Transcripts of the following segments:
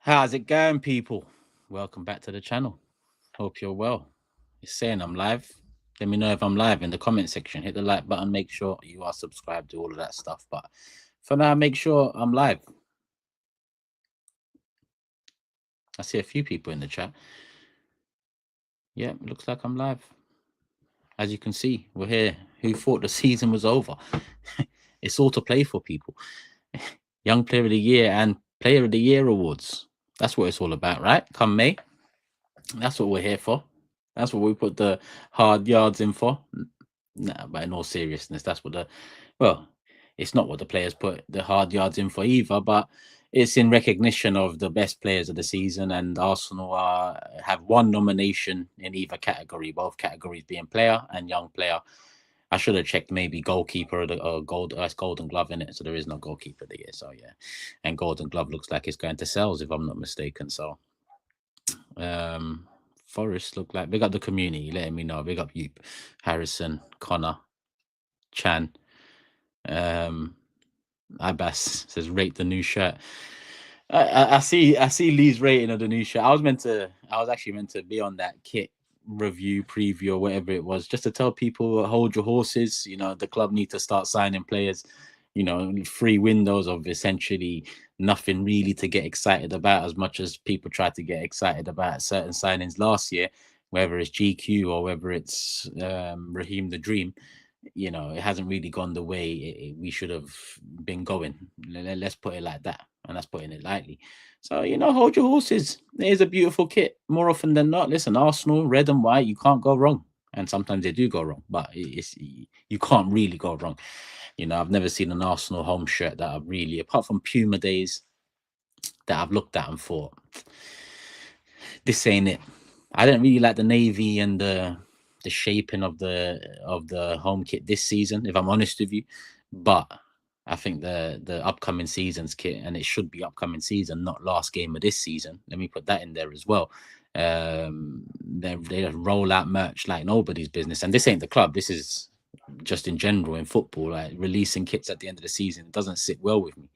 How's it going, people? Welcome back to the channel. Hope you're well. It's saying I'm live. Let me know if I'm live in the comment section. Hit the like button. Make sure you are subscribed to all of that stuff. But for now, make sure I'm live. I see a few people in the chat. Yeah, it looks like I'm live. As you can see, we're here. Who thought the season was over? It's all to play for, people. Young Player of the Year and Player of the Year awards. That's what it's all about, right? Come May. That's what we're here for. That's what we put the hard yards in for. Nah, but in all seriousness, that's what it's not what the players put the hard yards in for either, but it's in recognition of the best players of the season, and Arsenal have one nomination in either category, both categories being player and young player. I should have checked maybe goalkeeper or the golden glove in it, so there is no goalkeeper of the year. So yeah, and golden glove looks like it's going to sales if I'm not mistaken. So Forest look like big up the community, letting me know. Big up you, Harrison, Connor, Chan. Abbas says rate the new shirt. I see Lee's rating of the new shirt. I was actually meant to be on that kit review preview or whatever it was, just to tell people hold your horses. You know, the club need to start signing players. You know, free windows of essentially nothing really to get excited about, as much as people tried to get excited about certain signings last year, whether it's GQ or whether it's Raheem the Dream. You know, it hasn't really gone the way we should have been going. Let's put it like that, and that's putting it lightly. So, you know, hold your horses. It is a beautiful kit. More often than not, listen, Arsenal, red and white, you can't go wrong. And sometimes they do go wrong, but you can't really go wrong. You know, I've never seen an Arsenal home shirt that I've really, apart from Puma days, that I've looked at and thought, this ain't it. I didn't really like the navy and the shaping of the home kit this season, if I'm honest with you. But I think the upcoming season's kit, and it should be upcoming season, not last game of this season. Let me put that in there as well. They just roll out merch like nobody's business, and this ain't the club. This is just in general in football. Like releasing kits at the end of the season, it doesn't sit well with me.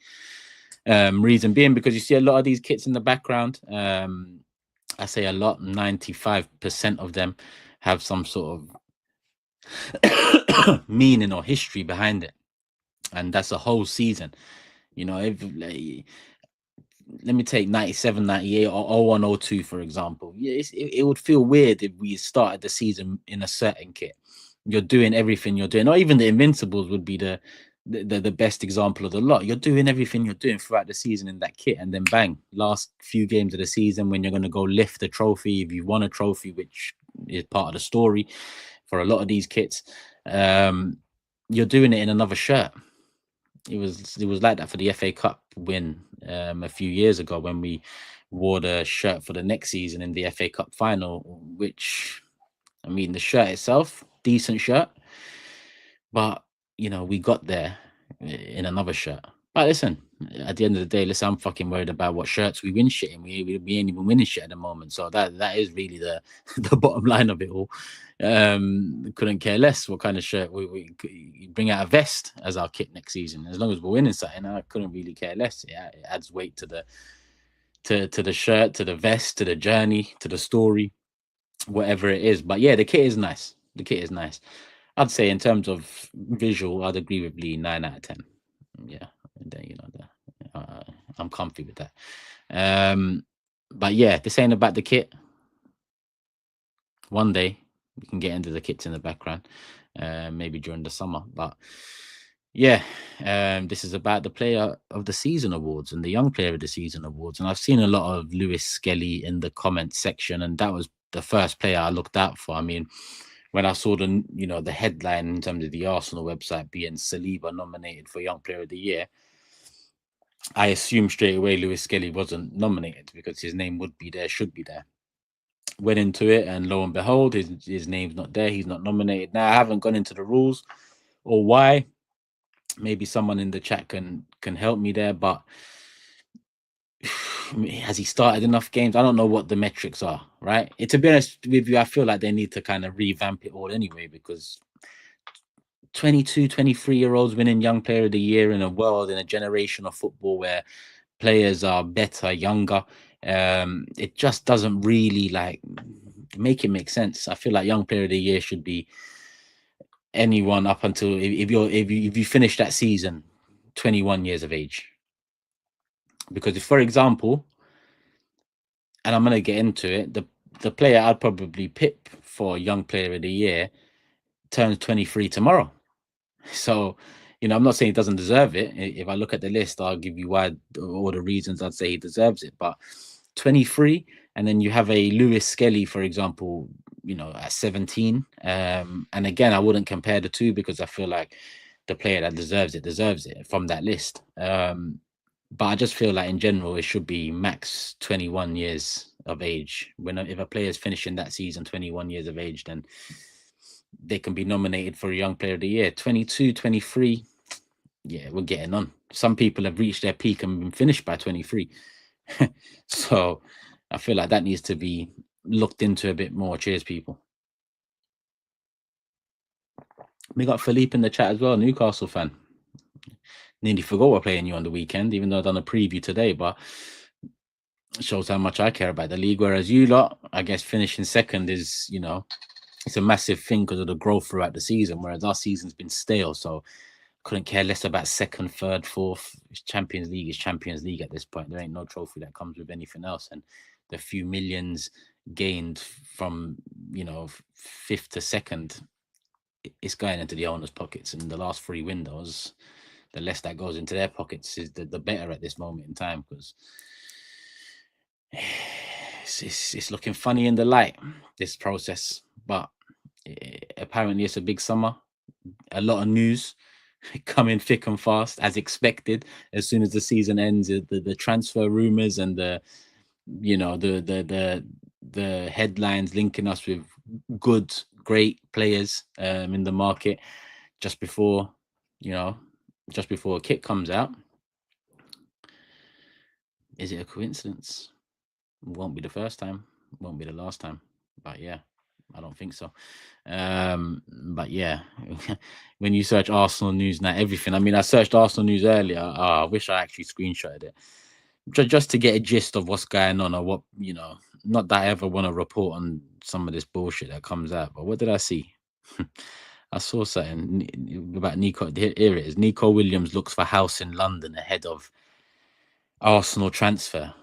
Reason being because you see a lot of these kits in the background. I say a lot, 95% of them have some sort of meaning or history behind it, and that's a whole season. You know, if let me take 97, 98 or 01, 02, for example. Yeah, it would feel weird if we started the season in a certain kit. You're doing everything you're doing, or even the Invincibles would be the best example of the lot. You're doing everything you're doing throughout the season in that kit, and then bang, last few games of the season when you're going to go lift the trophy, if you won a trophy, which is part of the story for a lot of these kits, you're doing it in another shirt. It was like that for the FA Cup win a few years ago when we wore the shirt for the next season in the FA Cup final, which, I mean, the shirt itself, decent shirt, but you know, we got there in another shirt. But listen, at the end of the day, listen, I'm fucking worried about what shirts we win shit in. We ain't even winning shit at the moment. So that is really the the bottom line of it all. Couldn't care less what kind of shirt we bring out a vest as our kit next season. As long as we're winning something, I couldn't really care less. Yeah, it adds weight to the shirt, to the vest, to the journey, to the story, whatever it is. But yeah, the kit is nice. The kit is nice. I'd say in terms of visual, I'd agree with Lee, 9 out of 10. Yeah, you know, I'm comfy with that. But yeah, this ain't about the kit. One day we can get into the kits in the background, maybe during the summer. But yeah, this is about the Player of the Season awards and the Young Player of the Season awards. And I've seen a lot of Lewis Skelly in the comment section, and that was the first player I looked out for. I mean, when I saw the headline in terms of the Arsenal website being Saliba nominated for Young Player of the Year, I assumed straight away Lewis Skelly wasn't nominated because his name would be there, should be there. Went into it, and lo and behold, his name's not there. He's not nominated. Now, I haven't gone into the rules or why. Maybe someone in the chat can help me there, but has he started enough games? I don't know what the metrics are, right? To be honest with you, I feel like they need to kind of revamp it all anyway, because 22, 23-year-olds winning Young Player of the Year in a world, in a generation of football where players are better, younger, It just doesn't really like make it make sense. I feel like Young Player of the Year should be anyone up until if you finish that season 21 years of age. Because if, for example, and I'm gonna get into it, the player I'd probably pick for Young Player of the Year turns 23 tomorrow. So, I'm not saying he doesn't deserve it. If I look at the list, I'll give you why, all the reasons I'd say he deserves it. But 23, and then you have a Lewis Skelly, for example, at 17. And again, I wouldn't compare the two because I feel like the player that deserves it from that list. But I just feel like in general, it should be max 21 years of age. If a player is finishing that season 21 years of age, then they can be nominated for a Young Player of the Year. 22, 23, yeah, we're getting on. Some people have reached their peak and been finished by 23. So I feel like that needs to be looked into a bit more. Cheers, people. We got Philippe in the chat as well, Newcastle fan. Nearly forgot we're playing you on the weekend, even though I've done a preview today, but it shows how much I care about the league. Whereas you lot, I guess finishing second is, it's a massive thing because of the growth throughout the season, whereas our season's been stale. So couldn't care less about second, third, fourth. Champions League is Champions League at this point. There ain't no trophy that comes with anything else. And the few millions gained from, fifth to second, it's going into the owners' pockets. And the last 3 windows, the less that goes into their pockets is the better at this moment in time, because it's looking funny in the light, this process. But apparently it's a big summer. A lot of news coming thick and fast, as expected. As soon as the season ends, the transfer rumors and the headlines linking us with good, great players in the market just before a kit comes out. Is it a coincidence? Won't be the first time, won't be the last time, but yeah, I don't think so. But yeah, when you search Arsenal news now, everything. I mean, I searched Arsenal news earlier. I wish I actually screenshotted it just to get a gist of what's going on, or what, not that I ever want to report on some of this bullshit that comes out. But what did I see? I saw something about Nico. Here it is. Nico Williams looks for house in London ahead of Arsenal transfer.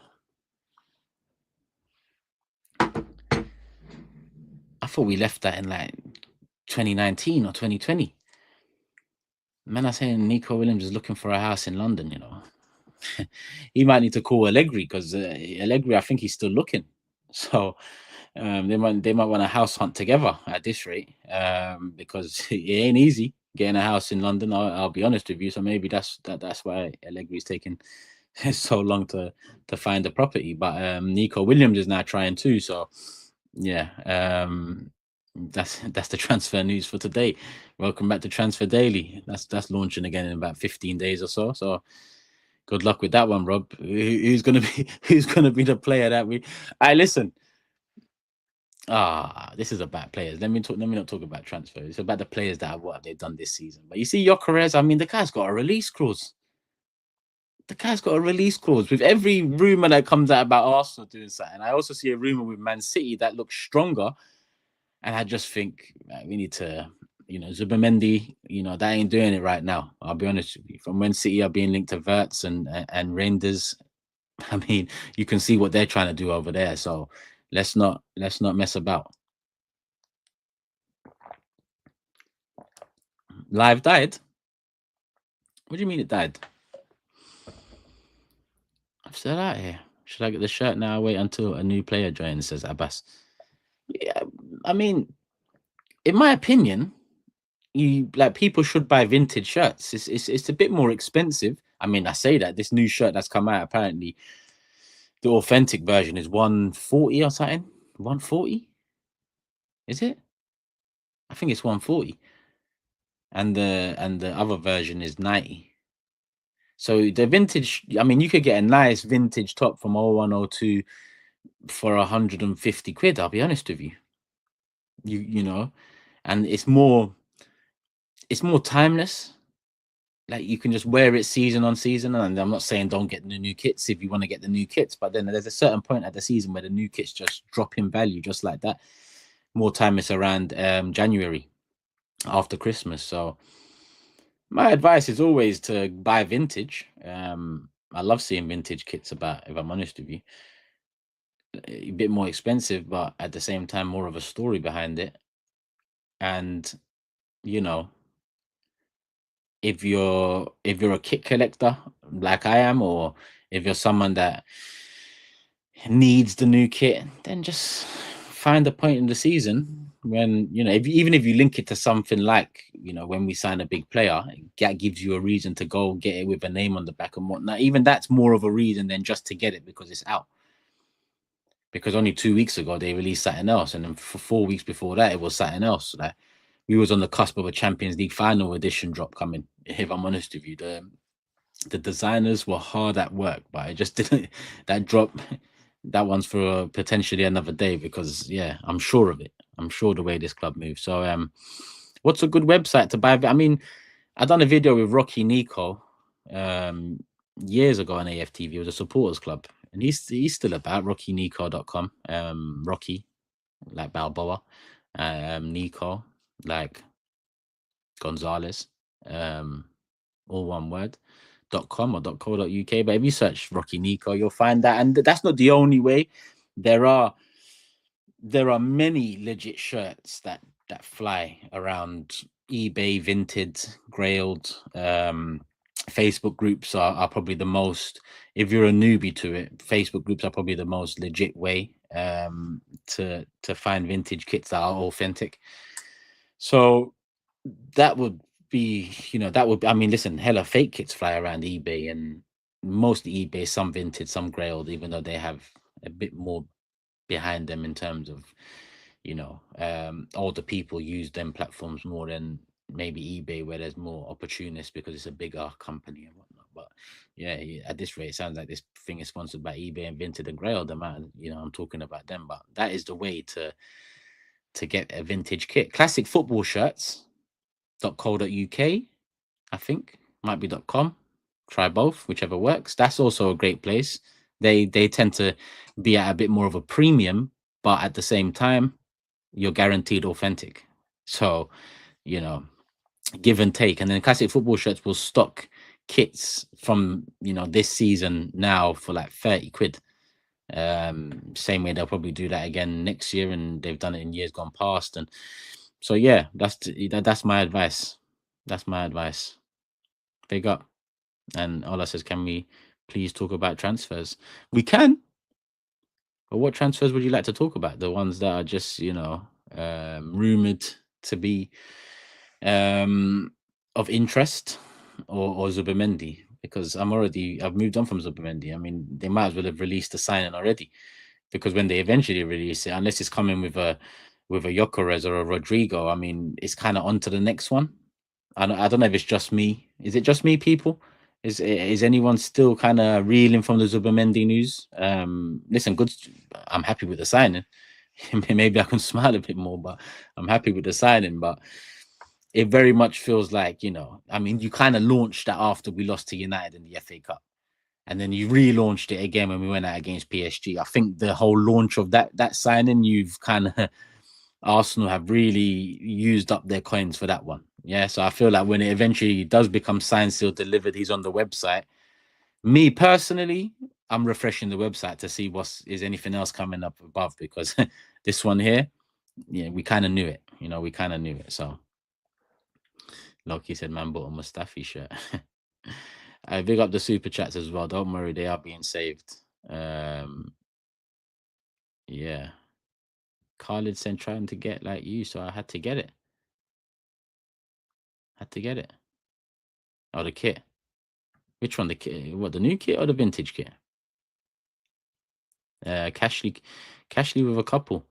I thought we left that in like 2019 or 2020. Man, I'm saying Nico Williams is looking for a house in London, He might need to call Allegri, because Allegri, I think he's still looking. So they might want a house hunt together at this rate, because it ain't easy getting a house in London. I'll be honest with you. So maybe that's why Allegri's taking so long to find a property. But Nico Williams is now trying too. So yeah, that's the transfer news for today. Welcome back to Transfer Daily. That's launching again in about 15 days or so. So good luck with that one, Rob. Who's gonna be the player that we? Listen. This is about players. Let me not talk about transfers. It's about the players that what they've done this season. But you see, Gyökeres, I mean, the guy's got a release clause. With every rumor that comes out about Arsenal doing something. I also see a rumor with Man City that looks stronger, and I just think we need to, Zubimendi, that ain't doing it right now. I'll be honest with you. From when City are being linked to Verts and Reinders, I mean, you can see what they're trying to do over there. So let's not mess about. Live died? What do you mean it died? I'm still out here. Should I get the shirt now? Wait until a new player joins, says Abbas. Yeah, I mean, in my opinion, people should buy vintage shirts. It's a bit more expensive. I mean, I say that this new shirt that's come out, apparently the authentic version is 140 or something. 140? Is it? I think it's 140. And the other version is 90. So the vintage, I mean, you could get a nice vintage top from 0102 for 150 quid. I'll be honest with you. And it's more timeless. like you can just wear it season on season. And I'm not saying don't get the new kits if you want to get the new kits, but then there's a certain point at the season where the new kits just drop in value just like that. More time is around January after Christmas. So my advice is always to buy vintage. I love seeing vintage kits about, if I'm honest with you. A bit more expensive, but at the same time, more of a story behind it. And you know, if you're a kit collector like I am, or if you're someone that needs the new kit, then just find a point in the season when, you know, even if you link it to something like, you know, when we sign a big player, that gives you a reason to go get it with a name on the back and whatnot. Even that's more of a reason than just to get it because it's out. Because only 2 weeks ago they released something else, and then for 4 weeks before that it was something else. Like we was on the cusp of a Champions League final edition drop coming. If I'm honest with you, the designers were hard at work, but it just didn't. That drop, that one's for potentially another day because yeah, I'm sure of it. I'm sure the way this club moves. So what's a good website to buy? I mean, I done a video with Rocky Nico years ago on AFTV. It was a supporters club, and he's still about rockynico.com. Rocky like Balboa, Nico like Gonzalez, all one word. .com or .co.uk, but if you search Rocky Nico, you'll find that. And that's not the only way. There are many legit shirts that fly around eBay, Vinted, Grailed. Facebook groups are probably the most, if you're a newbie to it, Facebook groups are probably the most legit way to find vintage kits that are authentic. So that would be, you know, that would be, I mean, listen, hella fake kits fly around eBay, and mostly eBay, some vintage, some grailed, even though they have a bit more behind them in terms of, you know, older people use them platforms more than maybe eBay, where there's more opportunists because it's a bigger company and whatnot. But yeah, at this rate, it sounds like this thing is sponsored by eBay and Vinted and Grailed. Man, you know, I'm talking about them, but that is the way to get a vintage kit. Classic football shirts .co.uk, I think, might be .com. Try both, whichever works. That's also a great place. They tend to be at a bit more of a premium, but at the same time, you're guaranteed authentic. So, you know, give and take. And then Classic Football Shirts will stock kits from, you know, this season now for like 30 quid. Same way they'll probably do that again next year, and they've done it in years gone past. And so yeah, that's my advice. That's my advice. Big up. And Ola says, can we please talk about transfers? We can. But what transfers would you like to talk about? The ones that are just, you know, rumored to be of interest, or Zubimendi? Because I've moved on from Zubimendi. I mean, they might as well have released the signing already, because when they eventually release it, unless it's coming with a Gyökeres or a Rodrigo, I mean, it's kind of on to the next one. I don't know if it's just me. Is it just me, people? Is anyone still kind of reeling from the Zubimendi news? Listen, good. I'm happy with the signing. Maybe I can smile a bit more, but I'm happy with the signing. But it very much feels like, you know, I mean, you kind of launched that after we lost to United in the FA Cup, and then you relaunched it again when we went out against PSG. I think the whole launch of that signing, you've kind of Arsenal have really used up their coins for that one. Yeah, so I feel like when it eventually does become signed, sealed, delivered, he's on the website. Me personally, I'm refreshing the website to see is anything else coming up above, because this one here, yeah, we kind of knew it. You know, we kind of knew it. So Loki said, man bought a Mustafi shirt. I big up the super chats as well. Don't worry, they are being saved. Yeah. Khalid said trying to get like you, so I had to get it. Oh, the kit. Which one? The kit? What, the new kit or the vintage kit? Cashly with a couple.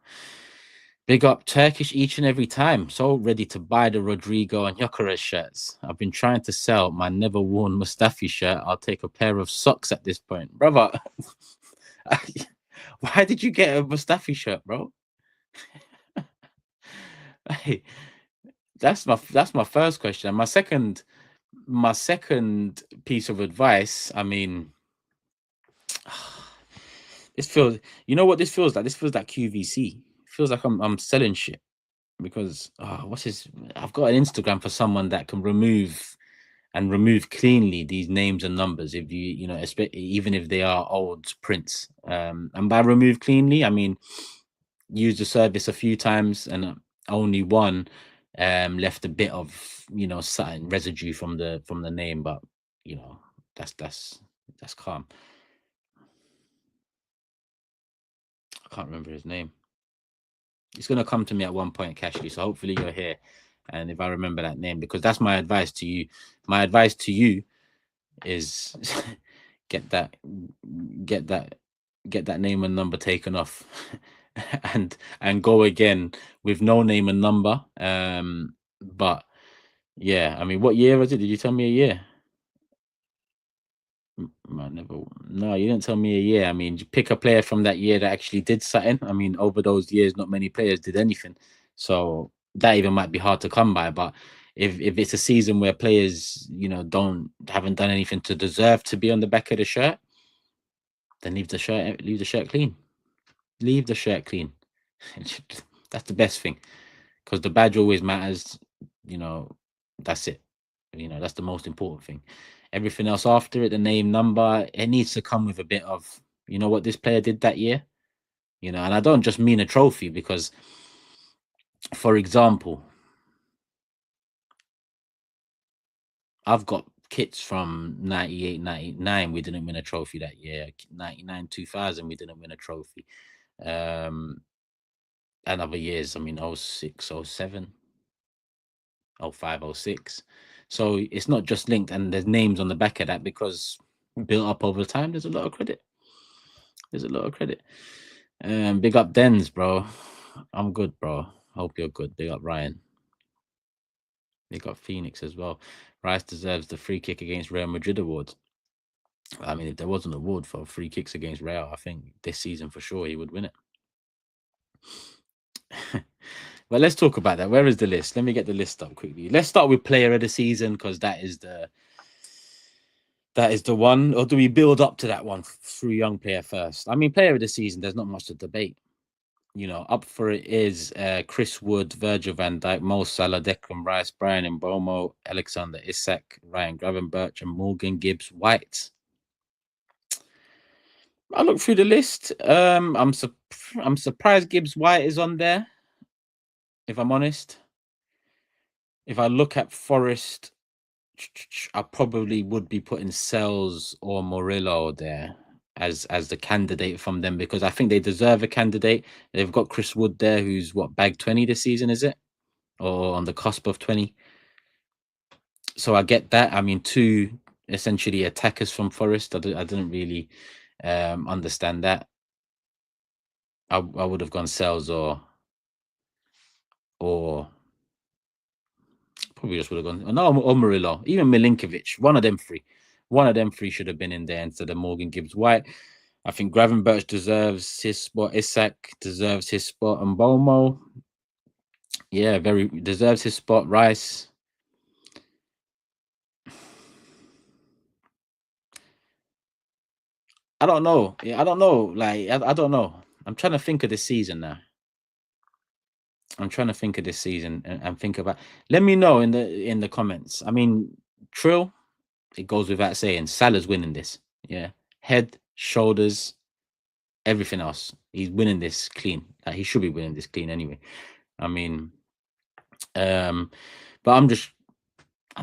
Big up Turkish each and every time. So ready to buy the Rodrigo and Gyökeres shirts. I've been trying to sell my never worn Mustafi shirt. I'll take a pair of socks at this point, brother. Why did you get a Mustafi shirt, bro? Hey, that's my first question. My second, My second piece of advice, I mean, this feels, you know what this feels like? This feels like QVC. It feels like I'm selling shit because I've got an Instagram for someone that can remove cleanly these names and numbers if you know, even if they are old prints. And by remove cleanly, I mean use the service a few times and only one left a bit of, you know, certain residue from the name, but you know, that's calm. I can't remember his name. It's gonna come to me at one point, Cashley. So hopefully you're here, and if I remember that name, because that's my advice to you. My advice to you is get that get that get that name and number taken off and go again with no name and number. But yeah, I mean, what year was it? Did you tell me a year? I never. No, you didn't tell me a year. I mean, you pick a player from that year that actually did something. I mean, over those years, not many players did anything, so that even might be hard to come by. But if it's a season where players, you know, haven't done anything to deserve to be on the back of the shirt, then leave the shirt clean. Leave the shirt clean. That's the best thing, because the badge always matters. You know, that's it. You know, that's the most important thing. Everything else after it, the name, number, it needs to come with a bit of, you know, what this player did that year. You know, and I don't just mean a trophy, because, for example, I've got kits from 98, 99. We didn't win a trophy that year. 99, 2000, we didn't win a trophy. Um, and other years, I mean, 06, 07. 05, 06. So it's not just linked, and there's names on the back of that because built up over time. There's a lot of credit. There's a lot of credit. Big up Dens, bro. I'm good, bro. Hope you're good. Big up Ryan. Big up Phoenix as well. Rice deserves the free kick against Real Madrid award. I mean, if there was an award for free kicks against Real, I think this season for sure he would win it. But let's talk about that. Where is the list? Let me get the list up quickly. Let's start with player of the season, because that is the one. Or do we build up to that one through young player first? I mean, player of the season, there's not much to debate. You know, up for it is Chris Wood, Virgil van Dijk, Mo Salah, Declan Rice, Brian Mbomo, Alexander Isak, Ryan Gravenberch, and Morgan Gibbs White. I look through the list. I'm surprised Gibbs White is on there, if I'm honest. If I look at Forest, I probably would be putting Sells or Murillo there as the candidate from them, because I think they deserve a candidate. They've got Chris Wood there, who's what, bagged 20 this season, is it? Or on the cusp of 20. So I get that. I mean, two essentially attackers from Forest. I didn't really understand that. I would have gone Sells or probably just would have gone or Murillo, even Milinkovic. One of them three should have been in there instead of Morgan Gibbs White. I think Gravenberch deserves his spot. Isak deserves his spot. And Bomo, yeah, very deserves his spot. Rice. I don't know. Yeah, I don't know. Like, I don't know. I'm trying to think of this season now. I'm trying to think of this season and think about. Let me know in the comments. I mean, Trill, it goes without saying. Salah's winning this. Yeah, head, shoulders, everything else. He's winning this clean. Like, he should be winning this clean anyway. I mean, but I'm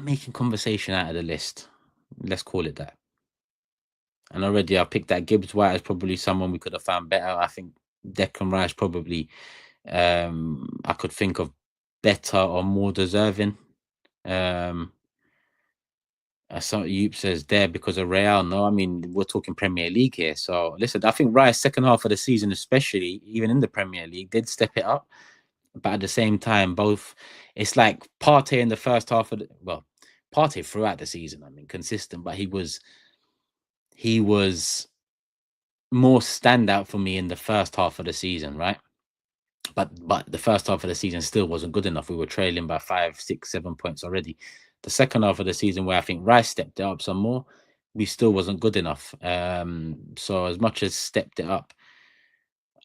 making conversation out of the list. Let's call it that. And already I picked that Gibbs White as probably someone we could have found better. I think Declan Rice probably I could think of better or more deserving. So Yoop says there because of Real. No, I mean, we're talking Premier League here. So listen, I think Rice second half of the season, especially even in the Premier League, did step it up. But at the same time, it's like Partey in the first half of Partey throughout the season. I mean, consistent, but he was more standout for me in the first half of the season, right? But the first half of the season still wasn't good enough. We were trailing by 5, 6, 7 points already. The second half of the season, where I think Rice stepped it up some more, we still wasn't good enough. So as much as stepped it up,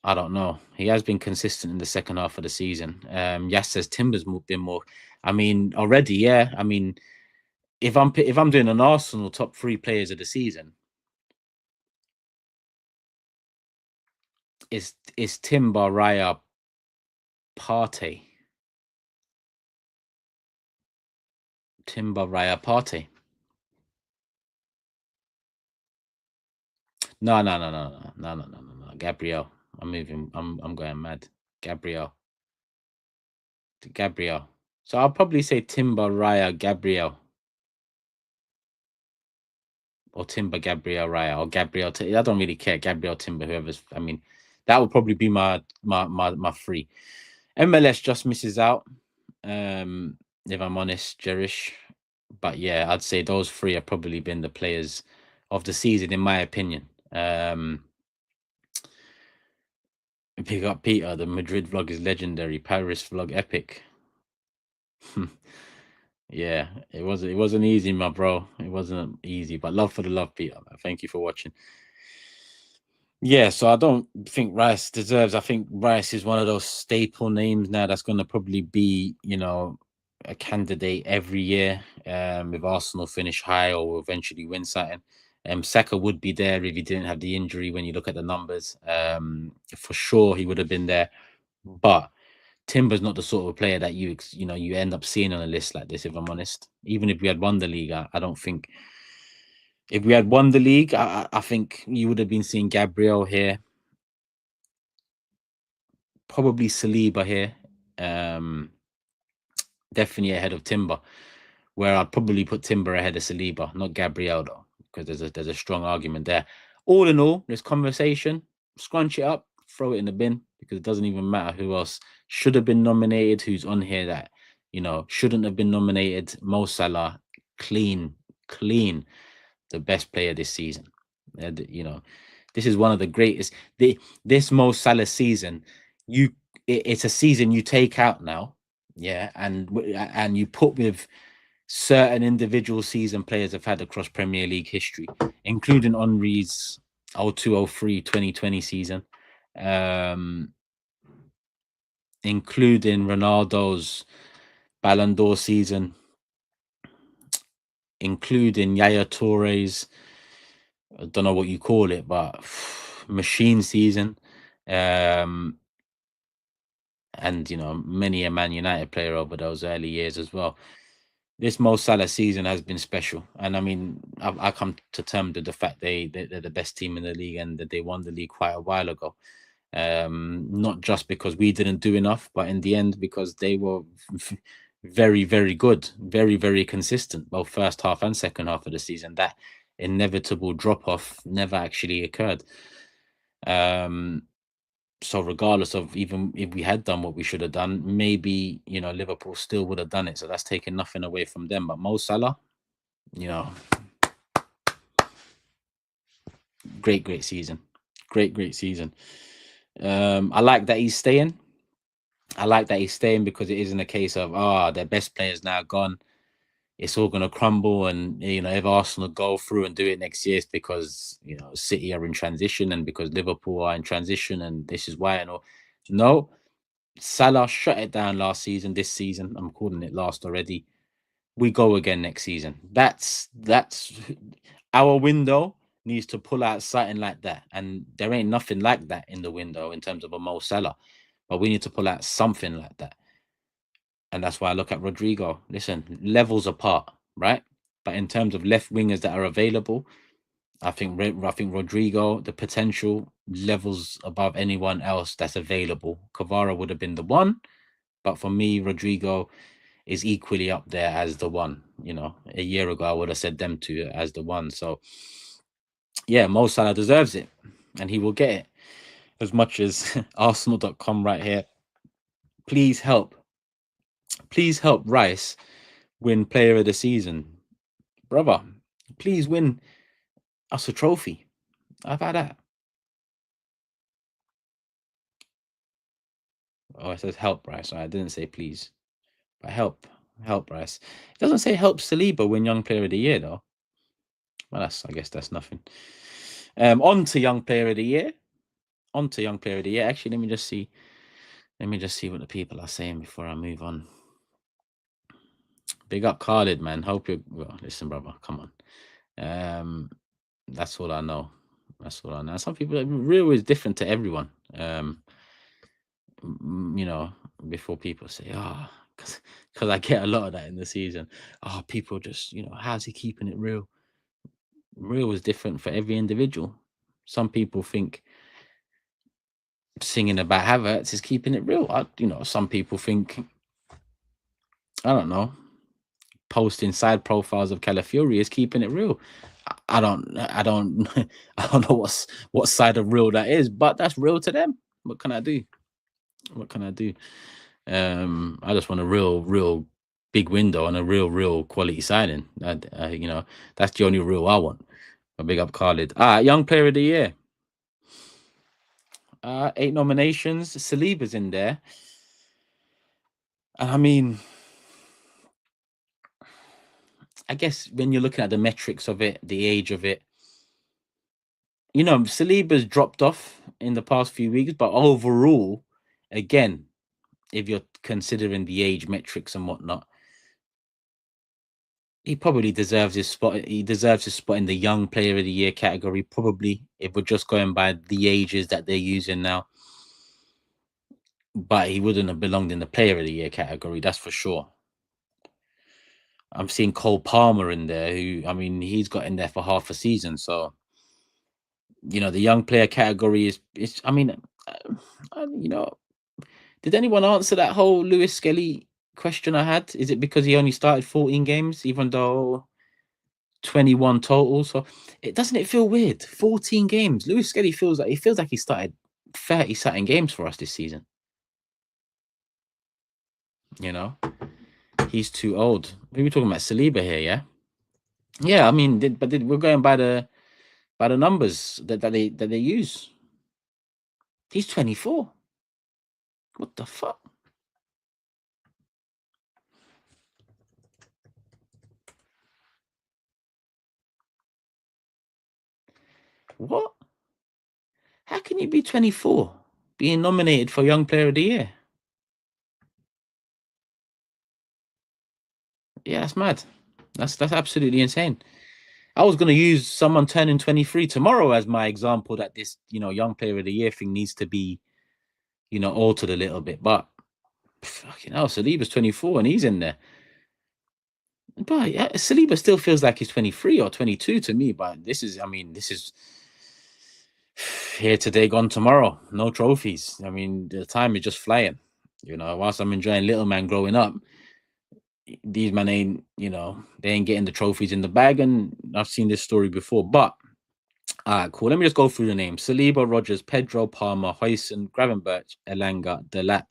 I don't know. He has been consistent in the second half of the season. Yas says Timber's been more. I mean, already, yeah. I mean, if I'm doing an Arsenal top three players of the season, it's Timber, Raya, Partey. Timber, Raya, Partey. No, no, no, no, no, no, no, no, no, no. Gabriel. I'm moving. I'm going mad. Gabriel. Gabriel. So I'll probably say Timber, Raya, Gabriel, or Timber, Gabriel, Raya, or Gabriel. I don't really care. Gabriel, Timber, whoever's. I mean, that would probably be my three. MLS just misses out. If I'm honest, Jerish. But yeah, I'd say those three have probably been the players of the season, in my opinion. Pick up Peter. The Madrid vlog is legendary. Paris vlog epic. Yeah, it wasn't easy, my bro. It wasn't easy, but love for the love, Peter. Thank you for watching. Yeah, so I don't think Rice deserves. I think Rice is one of those staple names now that's going to probably be, a candidate every year. If Arsenal finish high or will eventually win something, Saka would be there if he didn't have the injury. When you look at the numbers, for sure he would have been there. But Timber's not the sort of player that you end up seeing on a list like this. If I'm honest, even if we had won the league, I don't think. If we had won the league, I think you would have been seeing Gabriel here, probably Saliba here, definitely ahead of Timber. Where I'd probably put Timber ahead of Saliba, not Gabriel though, because there's a strong argument there. All in all, this conversation, scrunch it up, throw it in the bin, because it doesn't even matter who else should have been nominated, who's on here that shouldn't have been nominated. Mo Salah, clean, the best player this season. This is one of the greatest. This Mo Salah season, it's a season you take out now, yeah, and you put with certain individual season players have had across Premier League history, including Henry's 0203 2020 season, including Ronaldo's Ballon d'Or season, including Yaya Toure's, I don't know what you call it, but machine season, and many a Man United player over those early years as well. This Mo Salah season has been special, and I mean, I come to terms with the fact they're the best team in the league and that they won the league quite a while ago. Not just because we didn't do enough, but in the end because they were very, very good, very, very consistent, both first half and second half of the season. That inevitable drop off never actually occurred. So regardless of even if we had done what we should have done, maybe Liverpool still would have done it. So that's taking nothing away from them. But Mo Salah, great season, great season. I like that he's staying. Because it isn't a case of their best players now gone, it's all going to crumble, and if Arsenal go through and do it next year, it's because City are in transition and because Liverpool are in transition, and this is why. And all. No, Salah shut it down last season. This season, I'm calling it last already. We go again next season. That's our window needs to pull out something like that, and there ain't nothing like that in the window in terms of a Mo Salah, but we need to pull out something like that. And that's why I look at Rodrigo. Listen, levels apart, right? But in terms of left wingers that are available, I think Rodrigo, the potential levels above anyone else that's available. Kvara would have been the one, but for me, Rodrigo is equally up there as the one. A year ago, I would have said them two as the one. So, yeah, Mo Salah deserves it, and he will get it. As much as Arsenal.com right here, please help Rice win Player of the Season, brother. Please win us a trophy. I've had that. Oh, it says help, Rice. I didn't say please, but help. Help Rice. It doesn't say help Saliba win Young Player of the Year though. Well, I guess that's nothing. On to Young Player of the Year. On to Young Player of the Year. Actually, let me just see. Let me just see what the people are saying before I move on. Big up Khalid, man. Hope you. Well, listen, brother. Come on. That's all I know. That's all I know. Some people, real is different to everyone. You know, before people say, because I get a lot of that in the season. People just, how's he keeping it real? Real is different for every individual. Some people think singing about Havertz is keeping it real. Some people think, I don't know, posting side profiles of Calafiori is keeping it real. I don't I don't know what side of real that is, but that's real to them. What can I do? I just want a real big window and a real quality signing. That's the only real I want. A big up Khalid. Young Player of the Year. 8 nominations. Saliba's in there. I mean, I guess when you're looking at the metrics of it, the age of it, Saliba's dropped off in the past few weeks, but overall, again, if you're considering the age metrics and whatnot, he probably deserves his spot. He deserves his spot in the Young Player of the Year category, probably, if we're just going by the ages that they're using now. But he wouldn't have belonged in the Player of the Year category, that's for sure. I'm seeing Cole Palmer in there, who, I mean, he's got in there for half a season. So, the young player category is I mean, did anyone answer that whole Lewis Skelly question I had? Is it because he only started 14 games, even though 21 total? So doesn't it feel weird? 14 games. Lewis Skelly feels like he started 30 something games for us this season. He's too old. We're talking about Saliba here, yeah? Yeah, I mean, we're going by the numbers that they use. He's 24. What the fuck? What? How can you be 24 being nominated for Young Player of the Year? Yeah, that's mad. That's absolutely insane. I was going to use someone turning 23 tomorrow as my example that this, Young Player of the Year thing needs to be, altered a little bit. But fucking hell, Saliba's 24 and he's in there. But yeah, Saliba still feels like he's 23 or 22 to me. But this is here today, gone tomorrow. No trophies. I mean, the time is just flying. Whilst I'm enjoying little man growing up, these men ain't, they ain't getting the trophies in the bag. And I've seen this story before. But cool. Let me just go through the names: Saliba, Rogers, Pedro, Palmer, Huijsen, Gravenberch, Elanga, Delap.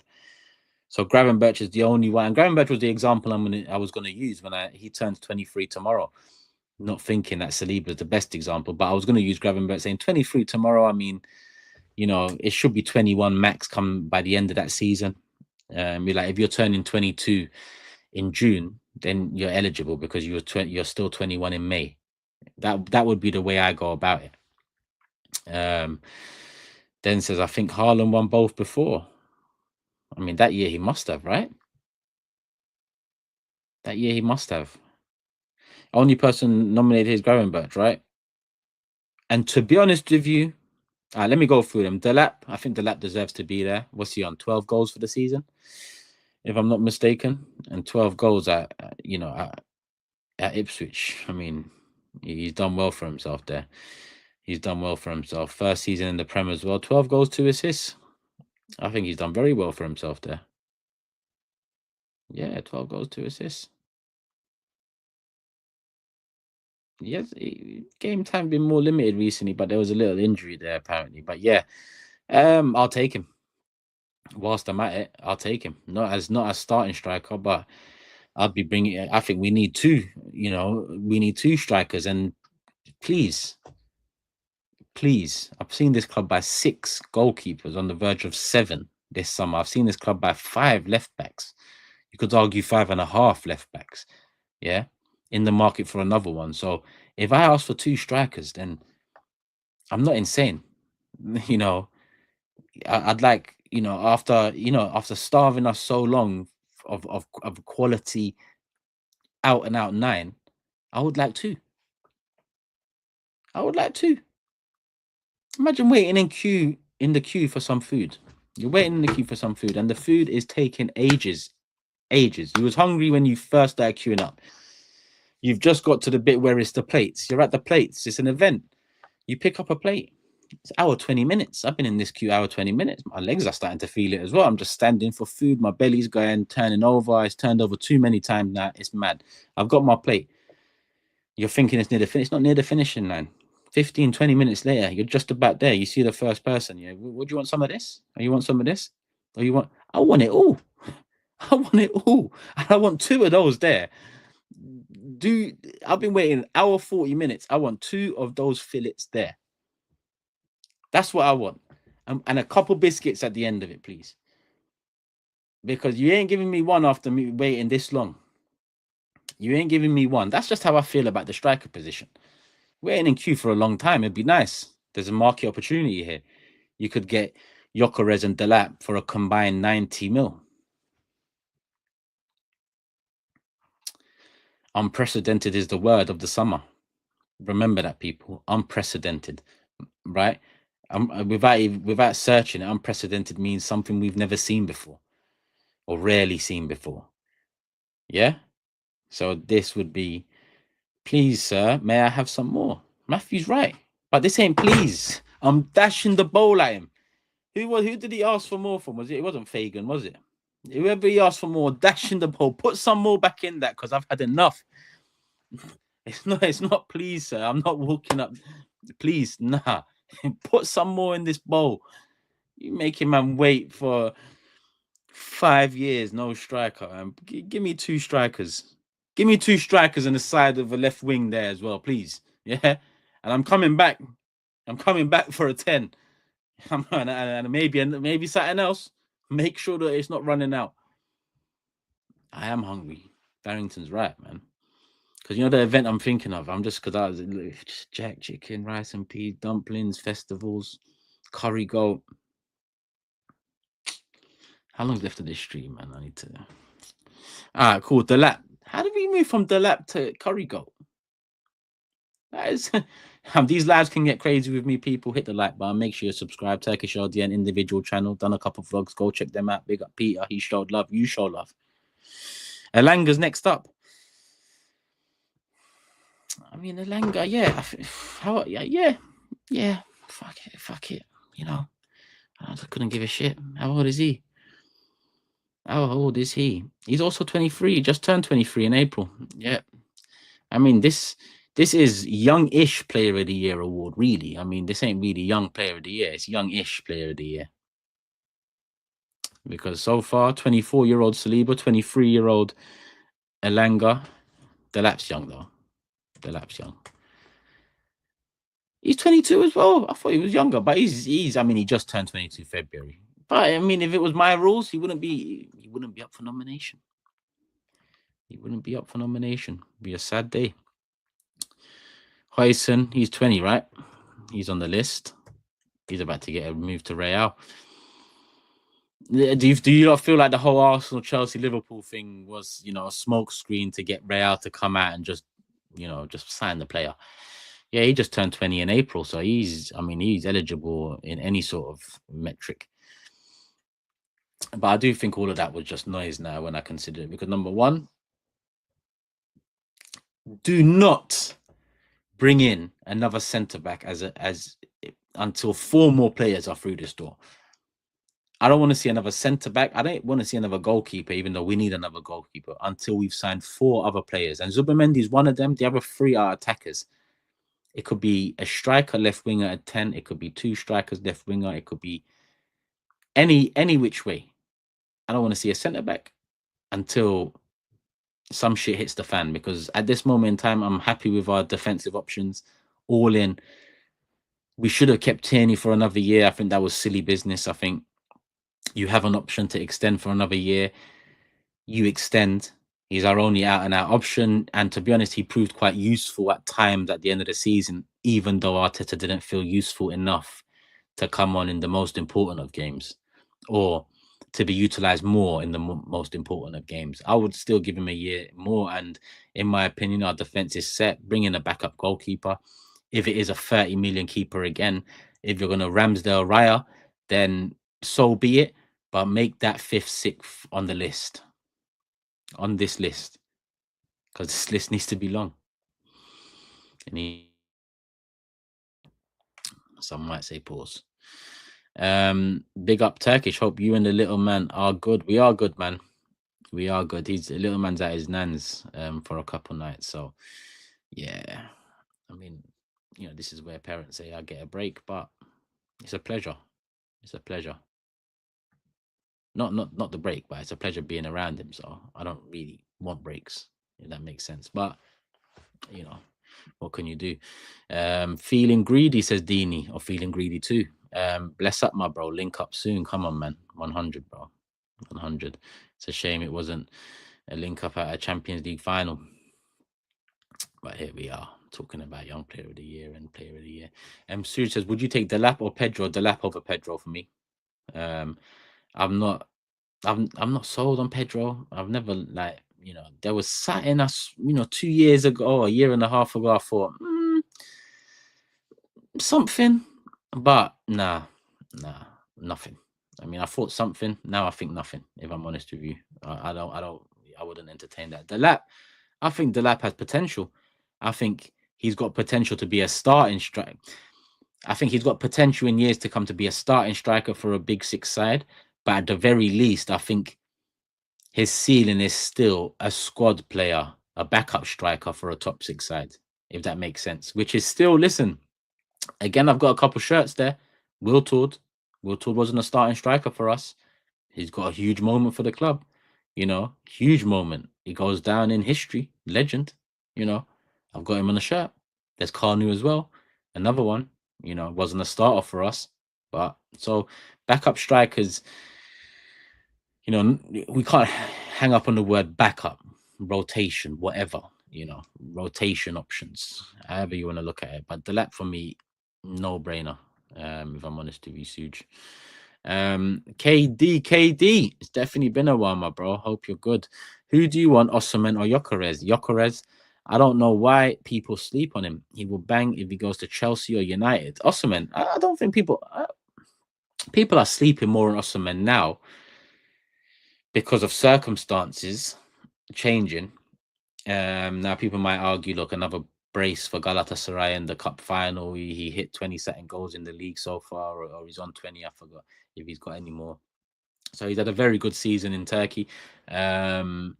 So Gravenberch is the only one. And Gravenberch was the example I was gonna use when he turns 23 tomorrow. Not thinking that Saliba is the best example, but I was gonna use Gravenberch saying 23 tomorrow. I mean, it should be 21 max come by the end of that season. Like if you're turning 22 in June, then you're eligible because you're still 21 in May. That would be the way I go about it. Then says, I think Haaland won both before. I mean, that year he must have, right? That year he must have. Only person nominated is Gravenberch, right? And to be honest with you, let me go through them. Delap, I think Delap deserves to be there. What's he on? 12 goals for the season, if I'm not mistaken. And 12 goals at Ipswich. I mean, he's done well for himself there. He's done well for himself. First season in the Prem as well. 12 goals, 2 assists. I think he's done very well for himself there. Yeah, 12 goals, 2 assists. Yes, game time been more limited recently, but there was a little injury there apparently. But yeah, I'll take him. Whilst I'm at it, I'll take him. Not as starting striker, but I'll be bringing it. I think we need two. We need two strikers, and please, I've seen this club by 6 goalkeepers on the verge of 7 this summer. I've seen this club by 5 left backs. You could argue 5.5 left backs. Yeah, in the market for another one. So if I ask for 2 strikers, then I'm not insane. You know, I'd like, after starving us so long of quality out and out 9, I would like 2. I would like 2. Imagine waiting in the queue for some food. You're waiting in the queue for some food, and the food is taking ages. Ages. You was hungry when you first started queuing up. You've just got to the bit where it's the plates. You're at the plates. It's an event. You pick up a plate. It's hour 20 minutes. I've been in this queue hour 20 minutes. My legs are starting to feel it as well. I'm just standing for food. My belly's going, turning over. It's turned over too many times now. It's mad. I've got my plate. You're thinking it's near the finish. It's not near the finishing line. 15, 20 minutes later, you're just about there. You see the first person. Yeah, would you want some of this? Or you want some of this? Or you want? I want it all. I want it all. And I want 2 of those there. I've been waiting an hour 40 minutes. I want 2 of those fillets there. That's what I want. And a couple biscuits at the end of it, please. Because you ain't giving me one after me waiting this long. You ain't giving me one. That's just how I feel about the striker position. Waiting in queue for a long time, it'd be nice. There's a market opportunity here. You could get Gyökeres and Delap for a combined 90 mil. Unprecedented is the word of the summer. Remember that, people. Unprecedented, right? Without searching it, unprecedented means something we've never seen before or rarely seen before. Yeah? So this would be, please, sir, may I have some more? Matthew's right. But this ain't please. I'm dashing the bowl at him. Who did he ask for more from? It wasn't Fagan, was it? Whoever he asked for more, dashing the bowl. Put some more back in that because I've had enough. It's not please, sir. I'm not walking up. Please, nah. Put some more in this bowl. You making man wait for 5 years, no striker. Give me 2 strikers. Give me 2 strikers on the side of the left wing there as well, please. Yeah. And I'm coming back. I'm coming back for a 10. And maybe something else. Make sure that it's not running out. I am hungry. Barrington's right, man. Because you know the event I'm thinking of. Because I was just jack chicken, rice and peas, dumplings, festivals, curry goat. How long's left of this stream, man? I need to. All right, cool. Delap. How did we move from Delap to curry goat? That is. These lives can get crazy with me, people. Hit the like button. Make sure you subscribe. Turkish RDN individual channel. Done a couple of vlogs. Go check them out. Big up Peter. He showed love. You show love. Elanga's next up. I mean, Elanga, yeah. Yeah. Fuck it. You know, I just couldn't give a shit. How old is he? How old is he? He's also 23. He just turned 23 in April. Yeah. I mean, this is young-ish player of the year award, really. I mean, this ain't really young player of the year. It's young-ish player of the year. Because so far, 24-year-old Saliba, 23-year-old Elanga. Delap's young, though. Delap's young. He's 22 as well. I thought he was younger, but he's. I mean, he just turned 22 February. But I mean, if it was my rules, he wouldn't be up for nomination. He wouldn't be up for nomination. It'd be a sad day. Huyson, he's 20, right? He's on the list. He's about to get a move to Real. Do you not feel like the whole Arsenal, Chelsea, Liverpool thing was, a smoke screen to get Real to come out and just sign the player? Yeah, he just turned 20 in April, so he's eligible in any sort of metric. But I do think all of that was just noise now when I consider it, because number one, do not bring in another centre back until 4 more players are through this door. I don't want to see another centre back. I don't want to see another goalkeeper, even though we need another goalkeeper, until we've signed 4 other players. And Zubimendi is one of them. The other 3 are attackers. It could be a striker left winger at 10. It could be 2 strikers left winger. It could be any which way. I don't want to see a centre back until some shit hits the fan, because at this moment in time, I'm happy with our defensive options. All in. We should have kept Tierney for another year. I think that was silly business. I think you have an option to extend for another year. you extend. He's our only out and out option. And to be honest, he proved quite useful at times at the end of the season, even though Arteta didn't feel useful enough to come on in the most important of games or to be utilized more in the most important of games. I would still give him a year more. And in my opinion, our defense is set. Bring in a backup goalkeeper. If it is a 30 million keeper again, if you're going to Ramsdale Raya, then so be it. But make that fifth, sixth on the list, on this list, because this list needs to be long. Some might say pause. Big up Turkish. Hope you and the little man are good. We are good, man. We are good. He's the little man's at his nan's for a couple nights. So yeah. I mean, this is where parents say I get a break, but it's a pleasure. It's a pleasure. Not the break, but it's a pleasure being around him. So I don't really want breaks, if that makes sense. But what can you do? Feeling greedy, says Dini, or feeling greedy too. Bless up, my bro. Link up soon. Come on, man. 100, bro. 100. It's a shame it wasn't a link up at a Champions League final. But here we are talking about Young Player of the Year and Player of the Year. Sue says, would you take Delap or Pedro? Delap over Pedro for me. I'm not sold on Pedro. I've never there was something us 2 years ago, a year and a half ago. I thought something, but nah, nothing. I mean, I thought something. Now I think nothing. If I'm honest with you, I wouldn't entertain that. Delap, I think Delap has potential. I think he's got potential to be a starting striker. I think he's got potential in years to come to be a starting striker for a big six side. But at the very least, I think his ceiling is still a squad player, a backup striker for a top six side, if that makes sense. Which is still, listen, again, I've got a couple shirts there. Wiltord wasn't a starting striker for us. He's got a huge moment for the club, huge moment. He goes down in history, legend. I've got him on a shirt. There's Carnu as well, another one. Wasn't a starter for us, but so backup strikers. We can't hang up on the word backup, rotation, whatever. Rotation options, however you want to look at it. But Delap for me, no brainer. If I'm honest with you, Suge. KD, it's definitely been a while, my bro. Hope you're good. Who do you want, Osimhen or Gyökeres? Gyökeres, I don't know why people sleep on him. He will bang if he goes to Chelsea or United. Osimhen, I don't think people are sleeping more on Osimhen now because of circumstances changing. Now people might argue, look, another brace for Galatasaray in the cup final. He hit 27 goals in the league so far, or he's on 20. I forgot if he's got any more. So he's had a very good season in Turkey. But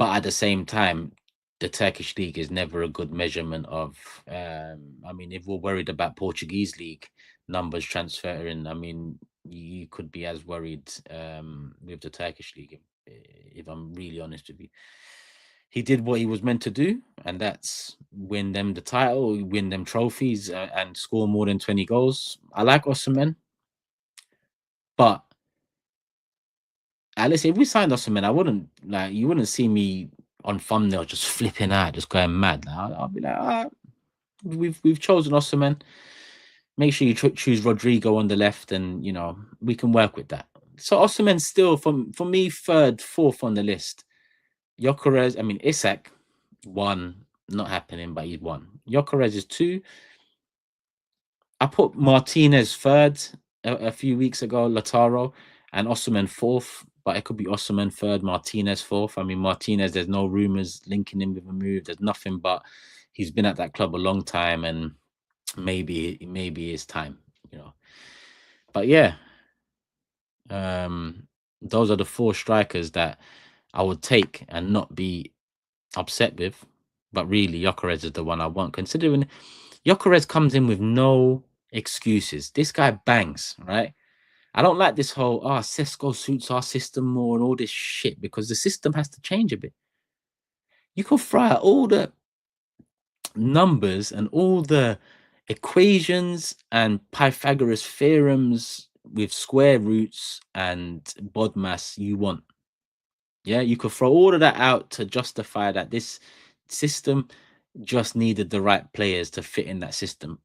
at the same time, the Turkish league is never a good measurement of. I mean, if we're worried about Portuguese league numbers transferring, I mean, you could be as worried with the Turkish league, if I'm really honest with you. He did what he was meant to do, and that's win them the title, win them trophies, and score more than 20 goals. I like Osimhen, but Alice, if we signed Osimhen, you wouldn't see me on thumbnail just flipping out, just going mad. Now I'll be like, we've chosen Osimhen. Make sure you choose Rodrigo on the left, and we can work with that. So Osimhen's still for me third, fourth on the list. Gyökeres, I mean Isak, 1, not happening, but he's 1. Gyökeres is 2. I put Martinez third a few weeks ago, Lautaro, and Osimhen 4th, but it could be Osimhen 3rd, Martinez 4th. I mean, Martinez, there's no rumors linking him with a move. There's nothing, but he's been at that club a long time, and maybe it's time, But yeah, those are the 4 strikers that I would take and not be upset with. But really, Gyökeres is the one I want, considering Gyökeres comes in with no excuses. This guy bangs, right? I don't like this whole, Sesko suits our system more and all this shit, because the system has to change a bit. You can throw out all the numbers and all the equations and Pythagoras theorems with square roots and BODMAS you want. Yeah, you could throw all of that out to justify that this system just needed the right players to fit in that system.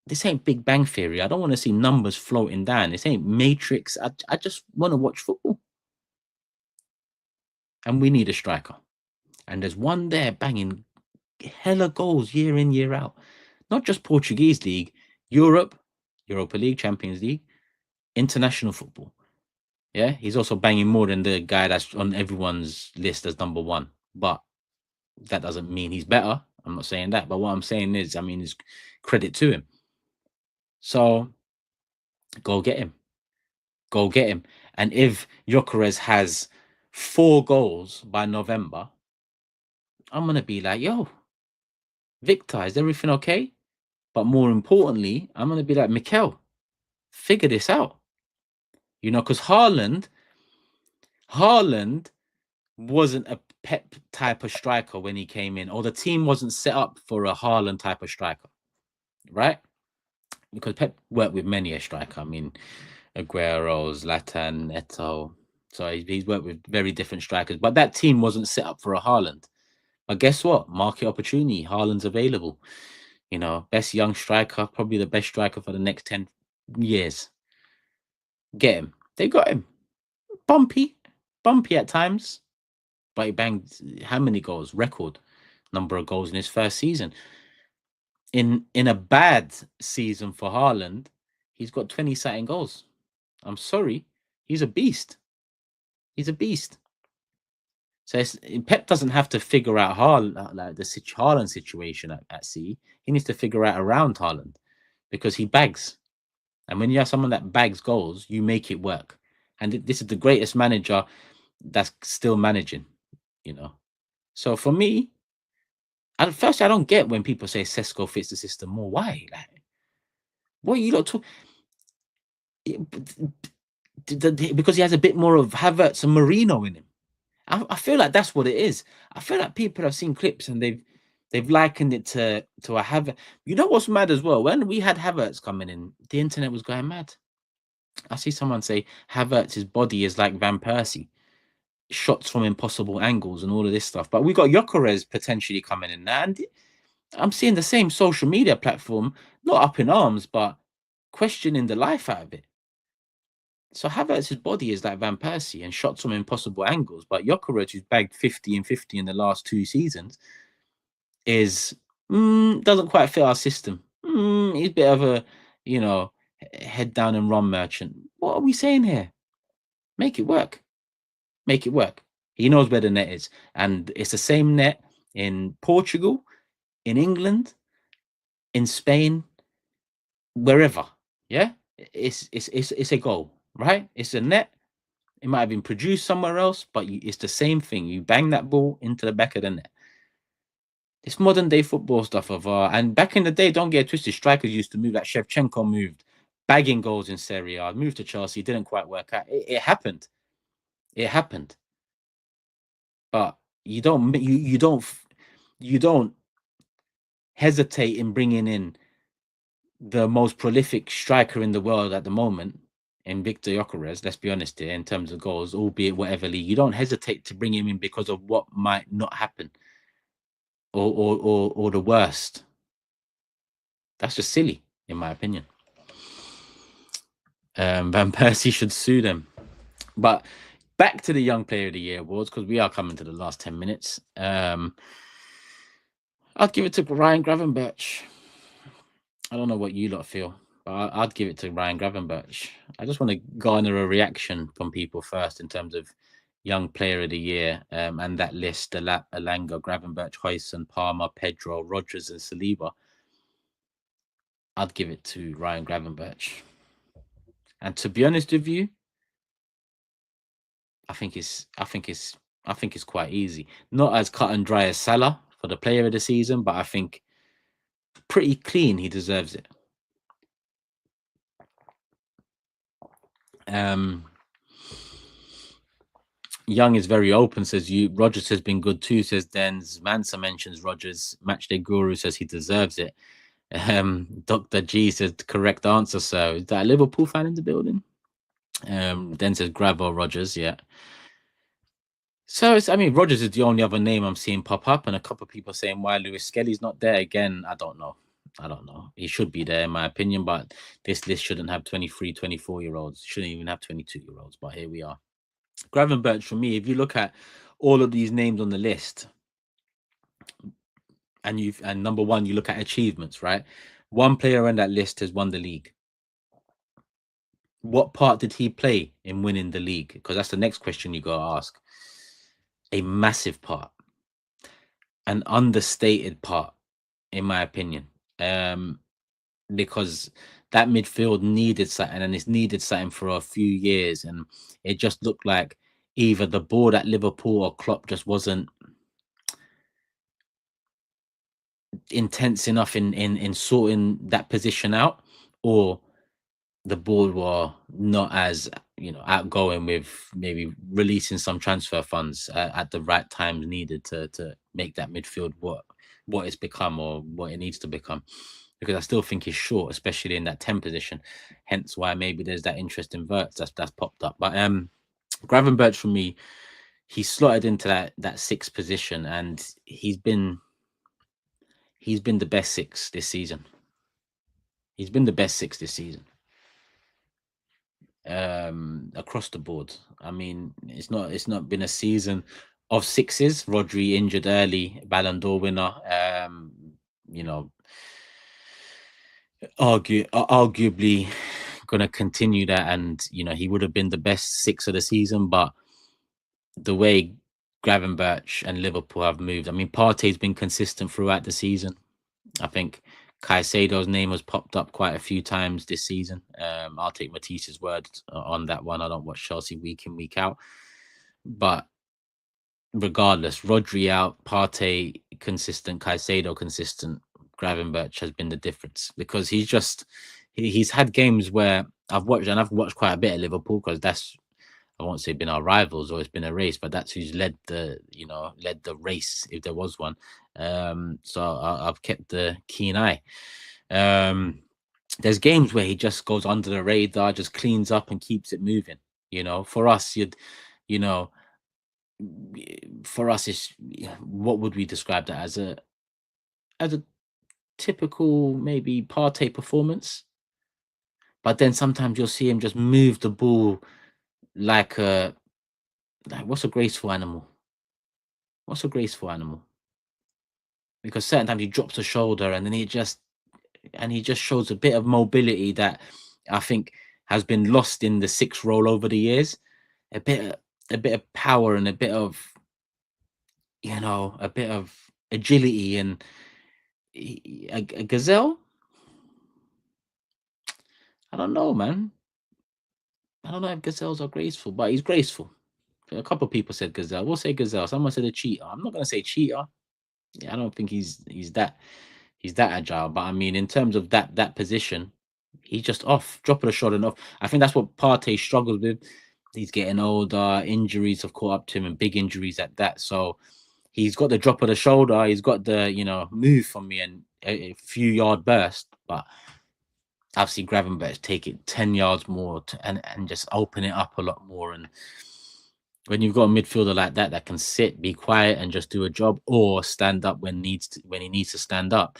This ain't Big Bang Theory. I don't want to see numbers floating down. This ain't Matrix. I just want to watch football. And we need a striker. And there's one there banging hella goals year in, year out. Not just Portuguese league, Europe, Europa League, Champions League, international football. Yeah, he's also banging more than the guy that's on everyone's list as number one. But that doesn't mean he's better. I'm not saying that. But what I'm saying is, I mean, it's credit to him. So go get him. Go get him. And if Gyökeres has 4 goals by November, I'm going to be like, yo, Victor, is everything okay? But more importantly, I'm going to be like, Mikel, figure this out. You know, because Haaland wasn't a Pep type of striker when he came in, or the team wasn't set up for a Haaland type of striker, right? Because Pep worked with many a striker. I mean, Aguero, Zlatan, Eto'o. So he's worked with very different strikers, but that team wasn't set up for a Haaland. But guess what? Market opportunity. Haaland's available. You know, best young striker, probably the best striker for the next 10 years. Get him. They got him. Bumpy at times, but he banged how many goals? Record number of goals in his first season. In a bad season for Haaland, he's got 20-something goals. I'm sorry, he's a beast. He's a beast. So Pep doesn't have to figure out like the Haaland situation at sea. He needs to figure out around Haaland because he bags. And when you have someone that bags goals, you make it work. And this is the greatest manager that's still managing, you know. So for me, at first I don't get when people say Sesko fits the system more. Why? Like, what you lot talk? Because he has a bit more of Havertz and Marino in him. I feel like that's what it is. I feel like people have seen clips and they've likened it to a Havertz. You know what's mad as well? When we had Havertz coming in, the internet was going mad. I see someone say Havertz's body is like Van Persie, shots from impossible angles and all of this stuff. But we got Gyökeres potentially coming in now, and I'm seeing the same social media platform, not up in arms, but questioning the life out of it. So Havertz's body is like Van Persie and shots from impossible angles, but Gyökeres, who's bagged 50 and 50 in the last 2 seasons, is doesn't quite fit our system. He's a bit of a, you know, head down and run merchant. What are we saying here? Make it work. Make it work. He knows where the net is, and it's the same net in Portugal, in England, in Spain, wherever. Yeah, it's a goal, right? It's a net. It might have been produced somewhere else, but it's the same thing. You bang that ball into the back of the net. It's modern day football stuff of and back in the day, don't get twisted. Strikers used to move like Shevchenko moved, bagging goals in Serie A. Moved to Chelsea, didn't quite work out. It happened. It happened. But you don't hesitate in bringing in the most prolific striker in the world at the moment in Victor Gyökeres, let's be honest here, in terms of goals, albeit whatever league, you don't hesitate to bring him in because of what might not happen or the worst. That's just silly, in my opinion. Van Persie should sue them. But back to the Young Player of the Year awards, because we are coming to the last 10 minutes. I'd give it to Ryan Gravenberch. I don't know what you lot feel, but I'd give it to Ryan Gravenberch. I just want to garner a reaction from people first in terms of Young Player of the Year and that list: Elanga, Gravenberch, Huijsen, Palmer, Pedro, Rodgers, and Saliba. I'd give it to Ryan Gravenberch. And to be honest with you, I think it's quite easy. Not as cut and dry as Salah for the Player of the Season, but I think pretty clean. He deserves it. Young is very open, says you. Rodgers has been good too, says Dens. Mansa mentions Rodgers. Matchday Guru says he deserves it. Dr. G says the correct answer, sir. Is that a Liverpool fan in the building? Then says Gravo Rodgers, yeah. So I mean, Rogers is the only other name I'm seeing pop up, and a couple of people saying why Lewis Skelly's not there again. I don't know. I don't know. He should be there, in my opinion, but this list shouldn't have 23, 24-year-olds. Shouldn't even have 22-year-olds, but here we are. Gravenberch, for me, if you look at all of these names on the list, and number one, you look at achievements, right? One player on that list has won the league. What part did he play in winning the league? Because that's the next question you got to ask. A massive part, an understated part, in my opinion. Because that midfield needed something, and it's needed something for a few years, and it just looked like either the board at Liverpool or Klopp just wasn't intense enough in sorting that position out, or the board were not as outgoing with maybe releasing some transfer funds at the right times needed to make that midfield what it's become or what it needs to become. Because I still think he's short, especially in that 10 position. Hence why maybe there's that interest in Verts that's popped up. But Gravenberch, for me, he slotted into that 6th position, and he's been the best 6 this season. He's been the best 6 this season. Across the board. I mean, it's not been a season of 6s. Rodri injured early, Ballon d'Or winner. Arguably going to continue that, and he would have been the best 6 of the season. But the way Gravenberch and Liverpool have moved, I mean, Partey's been consistent throughout the season. I think Caicedo's name has popped up quite a few times this season. I'll take Matisse's word on that one. I don't watch Chelsea week in, week out. But regardless, Rodri out, Partey consistent, Caicedo consistent, Gravenberch has been the difference, because he's had games where I've watched quite a bit of Liverpool, because I won't say been our rivals or it's been a race, but that's who's led the race, if there was one. So I've kept the keen eye. There's games where he just goes under the radar, just cleans up and keeps it moving. For us, for us, it's, what would we describe that as? A typical maybe Partey performance. But then sometimes you'll see him just move the ball like what's a graceful animal? What's a graceful animal? Because certain times he drops a shoulder, and then he just shows a bit of mobility that I think has been lost in the 6 role over the years. A bit of power and a bit of agility, and a gazelle. I don't know, man. I don't know if gazelles are graceful, but he's graceful. A couple of people said gazelle. We'll say gazelle. Someone said a cheetah. I'm not going to say cheetah. Yeah, I don't think he's that agile. But I mean, in terms of that position, he's just off, dropping a shot and off. I think that's what Partey struggles with. He's getting older. Injuries have caught up to him, and big injuries at that. So he's got the drop of the shoulder. He's got the move from me and a few yard burst. But I've seen Gravenberch take it 10 yards more and just open it up a lot more. And when you've got a midfielder like that can sit, be quiet, and just do a job, or stand up when he needs to stand up.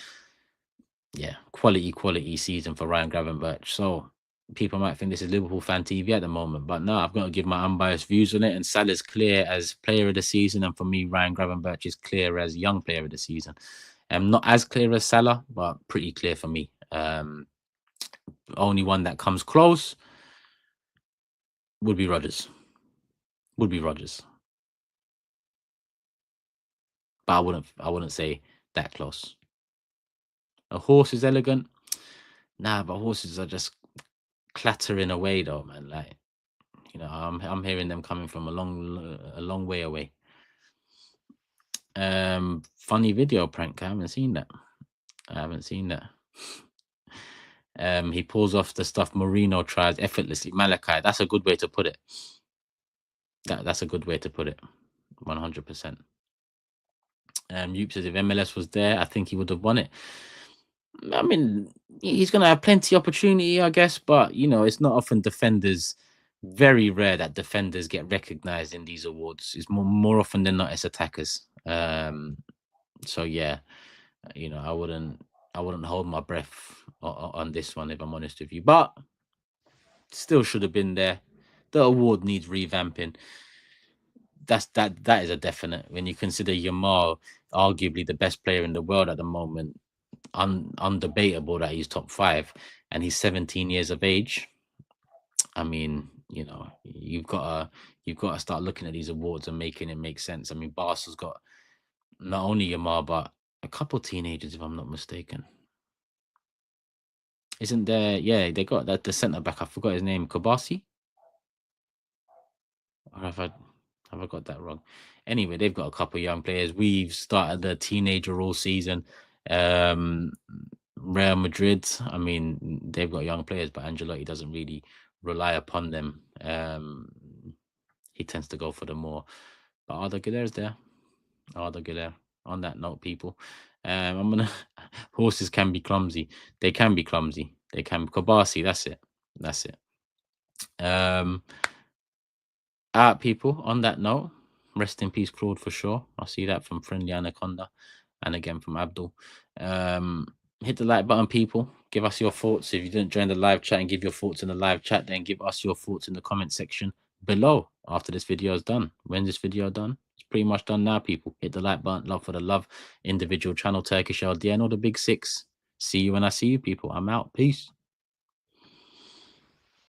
Yeah, quality season for Ryan Gravenberch. So people might think this is Liverpool fan TV at the moment, but no, I've got to give my unbiased views on it. And Salah's clear as player of the season, and for me, Ryan Gravenberch is clear as young player of the season. Not as clear as Salah, but pretty clear for me. Only one that comes close would be Rodgers. But I wouldn't say that close. A horse is elegant. Nah, but horses are just clattering away though, man. Like, I'm hearing them coming from a long way away. Funny video prank. I haven't seen that. He pulls off the stuff Mourinho tries effortlessly. Malachi, that's a good way to put it. That's a good way to put it. 100%. Yoop says if MLS was there, I think he would have won it. I mean, he's going to have plenty of opportunity, I guess, but it's not often defenders very rare that defenders get recognized in these awards. It's more often than not, it's attackers. So yeah, you know, I wouldn't hold my breath on this one, if I'm honest with you. But still should have been there. The award needs revamping. That is a definite. When you consider Yamal arguably the best player in the world at the moment, undebatable that he's top 5, and he's 17 years of age. I mean, you know, you've got to start looking at these awards and making it make sense. I mean, Barca's got not only Yamal but a couple teenagers, if I'm not mistaken. Isn't there? Yeah, they got that the centre back. I forgot his name. Kobasi. Or have I got that wrong? Anyway, they've got a couple of young players. We've started the teenager all season. Real Madrid, I mean, they've got young players, but Ancelotti doesn't really rely upon them. He tends to go for the more. But Arda Güler's there. Arda Güler. On that note, people, I'm gonna. Horses can be clumsy. They can be clumsy. They can. Kobasi. That's it. That's it. People, on that note, rest in peace, Claude, for sure. I see that from Friendly Anaconda and again from Abdul. Hit the like button, people. Give us your thoughts. If you didn't join the live chat and give your thoughts in the live chat, then give us your thoughts in the comment section below after this video is done. When's this video done? It's pretty much done now, people. Hit the like button. Love for the love. Individual channel, Turkish LD, and all the big 6. See you when I see you, people. I'm out. Peace.